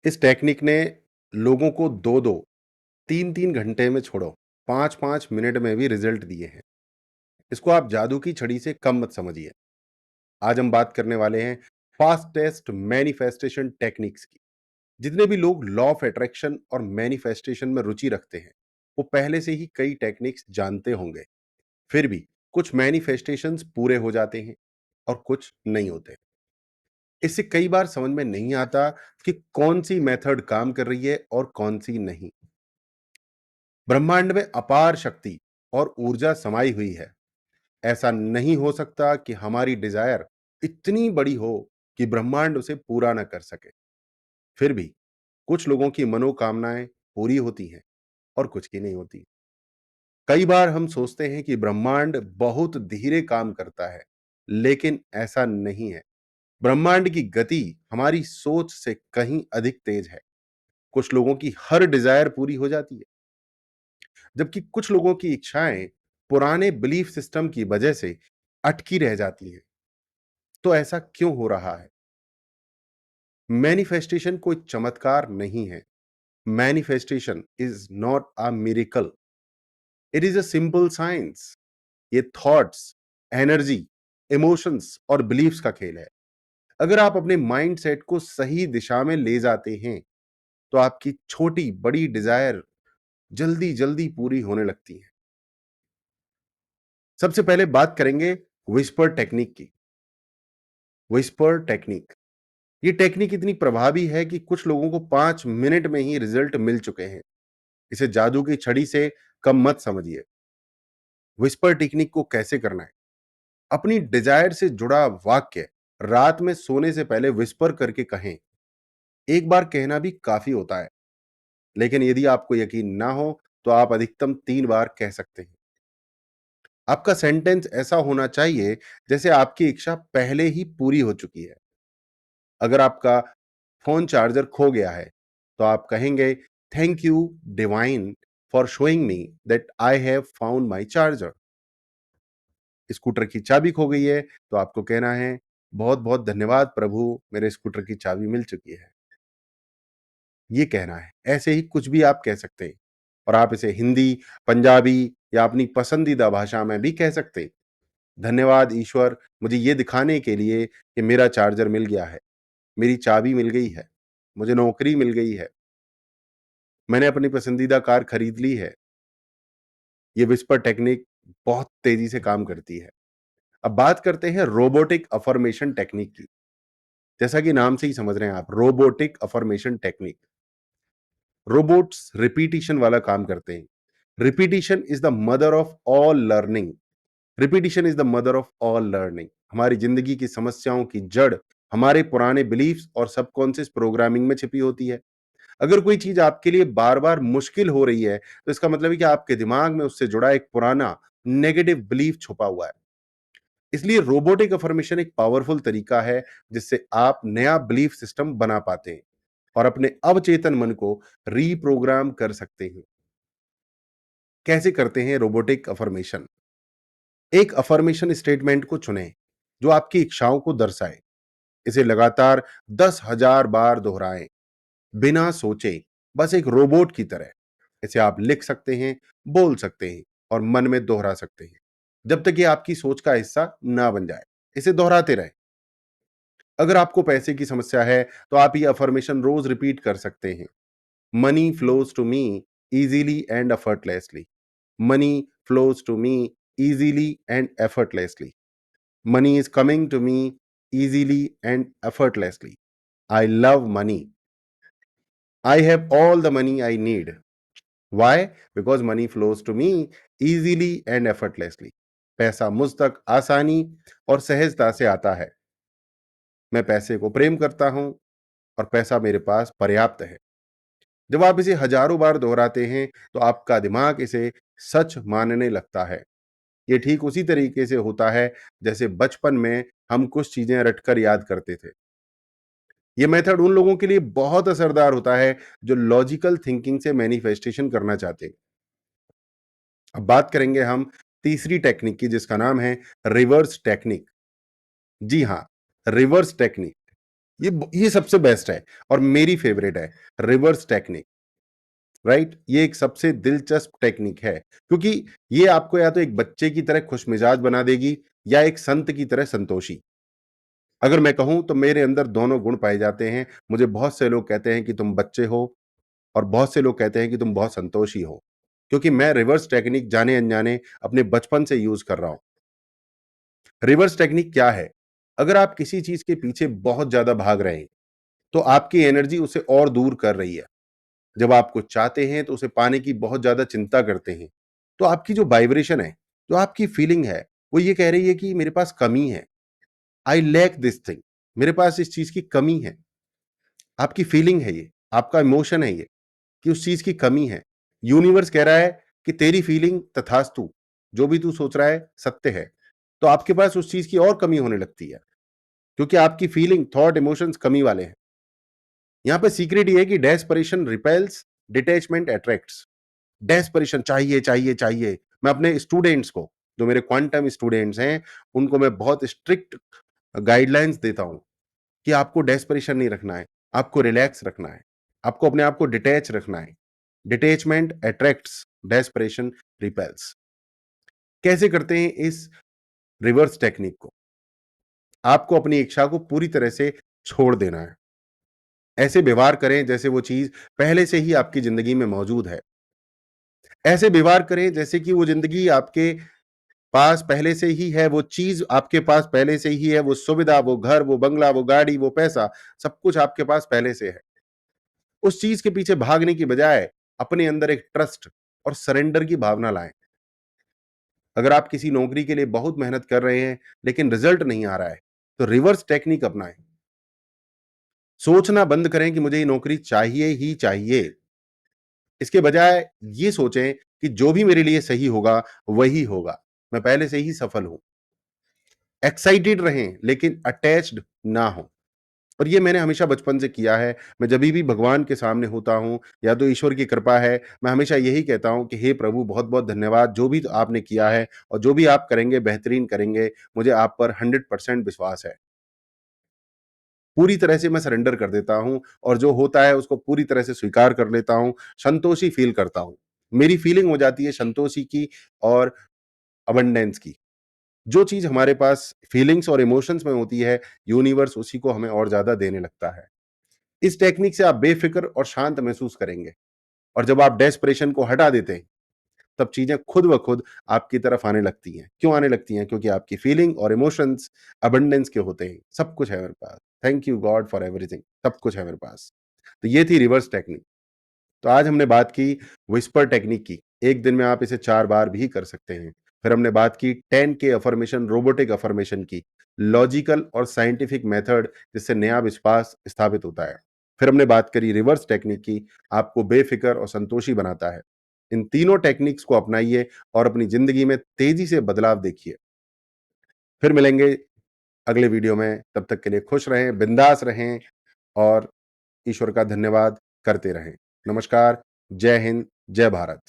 इस टेक्निक ने लोगों को 2-2, 3-3 घंटे में छोड़ो, 5-5 मिनट में भी रिजल्ट दिए हैं। इसको आप जादू की छड़ी से कम मत समझिए। आज हम बात करने वाले हैं फास्टेस्ट मैनिफेस्टेशन टेक्निक्स की। जितने भी लोग लॉ ऑफ अट्रैक्शन और मैनिफेस्टेशन में रुचि रखते हैं, वो पहले से ही कई टेक्निक्स जानते होंगे। फिर भी कुछ मैनिफेस्टेशंस पूरे हो जाते हैं और कुछ नहीं होते। इससे कई बार समझ में नहीं आता कि कौन सी मेथड काम कर रही है और कौन सी नहीं। ब्रह्मांड में अपार शक्ति और ऊर्जा समाई हुई है। ऐसा नहीं हो सकता कि हमारी डिजायर इतनी बड़ी हो कि ब्रह्मांड उसे पूरा ना कर सके। फिर भी कुछ लोगों की मनोकामनाएं पूरी होती हैं और कुछ की नहीं होती। कई बार हम सोचते हैं कि ब्रह्मांड बहुत धीरे काम करता है, लेकिन ऐसा नहीं है। ब्रह्मांड की गति हमारी सोच से कहीं अधिक तेज है। कुछ लोगों की हर डिजायर पूरी हो जाती है, जबकि कुछ लोगों की इच्छाएं पुराने बिलीफ सिस्टम की वजह से अटकी रह जाती हैं। तो ऐसा क्यों हो रहा है? मैनिफेस्टेशन कोई चमत्कार नहीं है। Manifestation is not a miracle, it is a simple science. ये थॉट्स, एनर्जी, इमोशंस और बिलीफ्स का खेल है। अगर आप अपने माइंड सेट को सही दिशा में ले जाते हैं, तो आपकी छोटी बड़ी डिजायर जल्दी जल्दी पूरी होने लगती है। सबसे पहले बात करेंगे विस्पर टेक्निक की। विस्पर टेक्निक, ये टेक्निक इतनी प्रभावी है कि कुछ लोगों को 5 मिनट में ही रिजल्ट मिल चुके हैं। इसे जादू की छड़ी से कम मत समझिए। विस्पर टेक्निक को कैसे करना है? अपनी डिजायर से जुड़ा वाक्य रात में सोने से पहले विस्पर करके कहें। एक बार कहना भी काफी होता है, लेकिन यदि आपको यकीन ना हो तो आप अधिकतम 3 बार कह सकते हैं। आपका सेंटेंस ऐसा होना चाहिए जैसे आपकी इच्छा पहले ही पूरी हो चुकी है। अगर आपका फोन चार्जर खो गया है, तो आप कहेंगे, thank you divine for showing me that I have found my charger. Scooter की चाबी खो गई है, तो आपको कहना है, बहुत बहुत धन्यवाद प्रभु, मेरे स्कूटर की चाबी मिल चुकी है। ये कहना है। ऐसे ही कुछ भी आप कह सकते हैं, और आप इसे हिंदी, पंजाबी या अपनी पसंदीदा भाषा में भी कह सकते हैं। धन्यवाद ईश्वर, मुझे ये दिखाने के लिए कि मेरा चार्जर मिल गया है, मेरी चाबी मिल गई है, मुझे नौकरी मिल गई है, मैंने अपनी पसंदीदा कार खरीद ली है। ये विस्पर टेक्निक बहुत तेजी से काम करती है। अब बात करते हैं रोबोटिक अफर्मेशन टेक्निक की। जैसा कि नाम से ही समझ रहे हैं आप, robotic affirmation technique. Robots repetition वाला काम करते हैं। Repetition is the mother of all learning. Repetition is the mother of all learning. हमारी जिंदगी की समस्याओं की जड़ हमारे पुराने बिलीफ्स और सबकॉन्शियस प्रोग्रामिंग में छिपी होती है। अगर कोई चीज आपके लिए बार बार मुश्किल हो रही है, तो इसका मतलब है कि आपके दिमाग में उससे जुड़ा एक पुराना नेगेटिव बिलीफ छुपा हुआ है। इसलिए रोबोटिक अफर्मेशन एक पावरफुल तरीका है जिससे आप नया बिलीफ सिस्टम बना पाते हैं और अपने अवचेतन मन को रीप्रोग्राम कर सकते हैं। कैसे करते हैं रोबोटिक अफर्मेशन? एक अफर्मेशन स्टेटमेंट को चुनें जो आपकी इच्छाओं को दर्शाए। इसे लगातार 10,000 बार दोहराएं, बिना सोचे, बस एक रोबोट की तरह। इसे आप लिख सकते हैं, बोल सकते हैं और मन में दोहरा सकते हैं, जब तक ये आपकी सोच का हिस्सा ना बन जाए। इसे दोहराते रहें। अगर आपको पैसे की समस्या है, तो आप ये अफर्मेशन रोज रिपीट कर सकते हैं। Money flows to me easily and effortlessly. Money flows to me easily and effortlessly. Money is coming to me easily and effortlessly. I love money. I have all the money I need. Why? Because money flows to me easily and effortlessly. पैसा मुझ तक आसानी और सहजता से आता है। मैं पैसे को प्रेम करता हूं और पैसा मेरे पास पर्याप्त है। जब आप इसे हजारों बार दोहराते हैं, तो आपका दिमाग इसे सच मानने लगता है। ये ठीक उसी तरीके से होता है जैसे बचपन में हम कुछ चीजें रटकर याद करते थे। ये मेथड उन लोगों के लिए बहुत असरदार होता है जो लॉजिकल थिंकिंग से मैनिफेस्टेशन करना चाहते हैं। अब बात करेंगे हम तीसरी टेक्निक की, जिसका नाम है रिवर्स टेक्निक। जी हाँ, रिवर्स टेक्निक। ये सबसे बेस्ट है और मेरी फेवरेट है, रिवर्स टेक्निक, राइट? ये एक सबसे दिलचस्प टेक्निक है, क्योंकि ये आपको या तो एक बच्चे की तरह खुशमिजाज बना देगी या एक संत की तरह संतोषी। अगर मैं कहूँ तो मेरे अंदर दोनों गुण पाए जाते हैं। मुझे बहुत से लोग कहते हैं कि तुम बच्चे हो और बहुत से लोग कहते हैं कि तुम बहुत संतोषी हो, क्योंकि मैं रिवर्स टेक्निक जाने-अनजाने अपने बचपन से यूज़ कर रहा हूँ। रिवर्स टेक्निक क्या है? अगर आप किसी चीज़ के पीछे बहुत ज़्यादा भाग रहे हैं, तो आपकी एनर्जी उसे और दूर कर रही है। जब आप कुछ चाहते हैं, तो उसे पाने की बहुत ज़्यादा चिंता करते हैं, तो आपकी जो वाइब्रेशन है, जो आपकी फीलिंग है, वो ये कह रही है कि मेरे पास कमी है। आई लैक दिस थिंग, मेरे पास इस चीज़ की कमी है। आपकी फीलिंग है ये, आपका इमोशन है ये, कि उस चीज़ की कमी है। यूनिवर्स कह रहा है कि तेरी फीलिंग तथास्तु, जो भी तू सोच रहा है, सत्य है। तो आपके पास उस चीज़ की और कमी होने लगती है, क्योंकि आपकी फीलिंग, थॉट, इमोशंस कमी वाले हैं। यहाँ पे सीक्रेट ये है कि desperation repels, detachment attracts. Desperation चाहिए, चाहिए, चाहिए। मैं अपने स्टूडेंट्स को, जो मेरे क्वांटम स्टूडेंट्स हैं, उनको मैं बहुत स्ट्रिक्ट गाइडलाइंस देता हूँ कि आपको डेस्परेशन नहीं रखना है, आपको रिलैक्स रखना है, आपको अपने आप को डिटैच रखना है। Detachment attracts, desperation repels. कैसे करते हैं इस रिवर्स टेक्निक को? आपको अपनी इच्छा को पूरी तरह से छोड़ देना है। ऐसे व्यवहार करें जैसे वो चीज़ पहले से ही आपकी ज़िंदगी में मौजूद है। ऐसे व्यवहार करें जैसे कि वो ज़िंदगी आपके पास पहले से ही है, वो चीज़ आपके पास पहले से ही है, वो सुविधा, वो घर, वो बंगला, वो गाड़ी, वो पैसा, सब कुछ आपके पास पहले से है। उस चीज़ के पीछे भागने की बजाय अपने अंदर एक ट्रस्ट और सरेंडर की भावना लाएँ। अगर आप किसी नौकरी के लिए बहुत मेहनत कर रहे हैं, लेकिन रिज़ल्ट नहीं आ रहा है, तो रिवर्स टेक्निक अपनाएँ। सोचना बंद करें कि मुझे ये नौकरी चाहिए ही चाहिए। इसके बजाय ये सोचें कि जो भी मेरे लिए सही होगा, वही होगा। मैं पहले से ही सफल हूँ। एक्साइटेड रहें, लेकिन अटैच्ड ना हों। और ये मैंने हमेशा बचपन से किया है। मैं जभी भी भगवान के सामने होता हूँ या तो ईश्वर की कृपा है, मैं हमेशा यही कहता हूँ कि हे प्रभु, बहुत-बहुत धन्यवाद, जो भी आपने किया है और जो भी आप करेंगे बेहतरीन करेंगे। मुझे आप पर 100% विश्वास है। पूरी तरह से मैं सरेंडर कर देता हूँ और जो होता है उसको पूरी तरह से स्वीकार कर लेता हूँ, संतोषी फ़ील करता हूँ। मेरी फ़ीलिंग हो जाती है संतोषी की और अबंडेंस की। जो चीज़ हमारे पास फीलिंग्स और इमोशंस में होती है, यूनिवर्स उसी को हमें और ज़्यादा देने लगता है। इस टेक्निक से आप बेफ़िक्र और शांत महसूस करेंगे और जब आप डेस्परेशन को हटा देते हैं, तब चीज़ें खुद ब खुद आपकी तरफ आने लगती हैं। क्यों आने लगती हैं? क्योंकि आपकी फीलिंग और इमोशंस अबंडेंस के होते हैं। सब कुछ है मेरे पास। Thank you God for everything. सब कुछ है मेरे पास। तो ये थी रिवर्स टेक्निक। तो आज हमने बात की व्हिस्पर टेक्निक की। एक दिन में आप इसे 4 बार भी कर सकते हैं। फिर हमने बात की 10 के अफ़र्मेशन, रोबोटिक अफ़र्मेशन की, लॉजिकल और साइंटिफिक मेथड जिससे नया विश्वास स्थापित होता है। फिर हमने बात करी रिवर्स टेक्निक की, आपको बेफ़िक्र और संतोषी बनाता है। इन तीनों टेक्निक्स को अपनाइए और अपनी ज़िंदगी में तेज़ी से बदलाव देखिए। फिर मिलेंगे अगले वीडियो में, तब तक के लिए खुश रहें, बिंदास रहें और ईश्वर का धन्यवाद करते रहें। नमस्कार, जय हिंद, जय भारत।